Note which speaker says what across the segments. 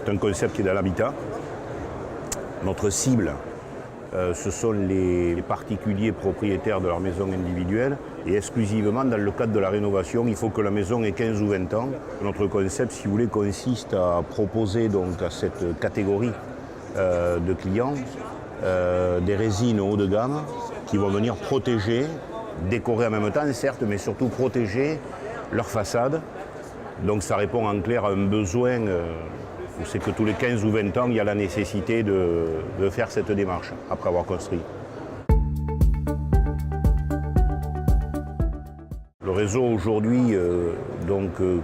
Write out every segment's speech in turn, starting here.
Speaker 1: C'est un concept qui est dans l'habitat. Notre cible, ce sont les particuliers propriétaires de leur maison individuelle et exclusivement dans le cadre de la rénovation, il faut que la maison ait 15 ou 20 ans. Notre concept, si vous voulez, consiste à proposer donc à cette catégorie de clients des résines haut de gamme qui vont venir protéger, décorer en même temps, certes, mais surtout protéger leur façade. Donc ça répond en clair à un besoin où c'est que tous les 15 ou 20 ans, il y a la nécessité de faire cette démarche après avoir construit. Le réseau aujourd'hui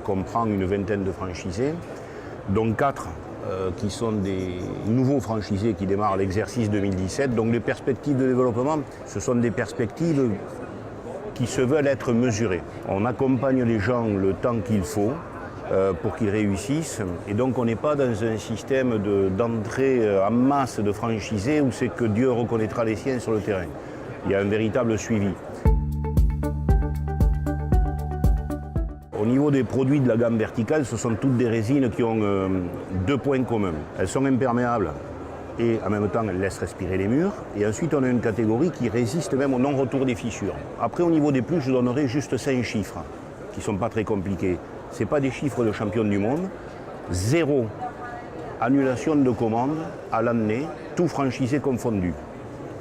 Speaker 1: comprend une vingtaine de franchisés, dont 4 qui sont des nouveaux franchisés qui démarrent l'exercice 2017. Donc les perspectives de développement, ce sont des perspectives qui se veulent être mesurées. On accompagne les gens le temps qu'il faut pour qu'ils réussissent. Et donc on n'est pas dans un système d'entrée en masse de franchisés où c'est que Dieu reconnaîtra les siens sur le terrain. Il y a un véritable suivi. Au niveau des produits de la gamme verticale, ce sont toutes des résines qui ont 2 points communs. Elles sont imperméables et en même temps elles laissent respirer les murs. Et ensuite on a une catégorie qui résiste même au non-retour des fissures. Après au niveau des plus, je donnerai juste 5 chiffres qui ne sont pas très compliqués. Ce n'est pas des chiffres de champion du monde. 0 annulation de commande à l'année, tout franchisé confondu.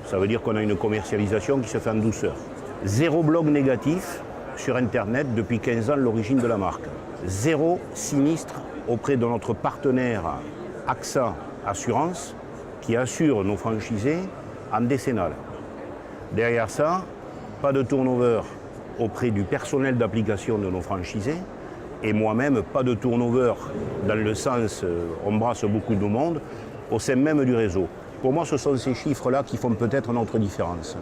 Speaker 1: Ça veut dire qu'on a une commercialisation qui se fait en douceur. 0 blog négatif sur Internet depuis 15 ans, l'origine de la marque. 0 sinistre auprès de notre partenaire AXA Assurance qui assure nos franchisés en décennale. Derrière ça, pas de turnover auprès du personnel d'application de nos franchisés et moi-même, pas de turnover dans le sens on brasse beaucoup de monde au sein même du réseau. Pour moi, ce sont ces chiffres-là qui font peut-être notre différence.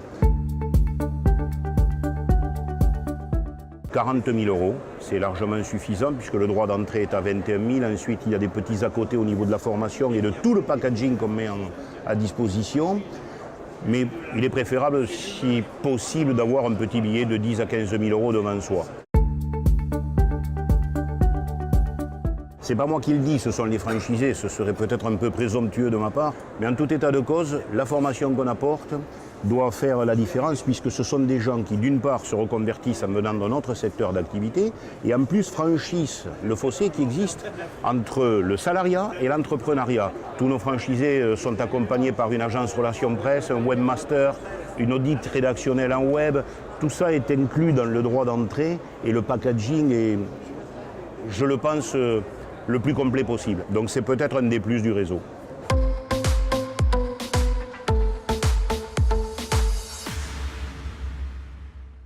Speaker 1: 40 000 €, c'est largement suffisant puisque le droit d'entrée est à 21 000. Ensuite, il y a des petits à côté au niveau de la formation et de tout le packaging qu'on met à disposition. Mais il est préférable, si possible, d'avoir un petit billet de 10 à 15 000 € devant soi. C'est pas moi qui le dis, ce sont les franchisés, ce serait peut-être un peu présomptueux de ma part, mais en tout état de cause, la formation qu'on apporte doit faire la différence puisque ce sont des gens qui, d'une part, se reconvertissent en venant dans notre secteur d'activité et en plus franchissent le fossé qui existe entre le salariat et l'entrepreneuriat. Tous nos franchisés sont accompagnés par une agence relations presse, un webmaster, une audit rédactionnelle en web. Tout ça est inclus dans le droit d'entrée et le packaging est, je le pense, le plus complet possible. Donc c'est peut-être un des plus du réseau.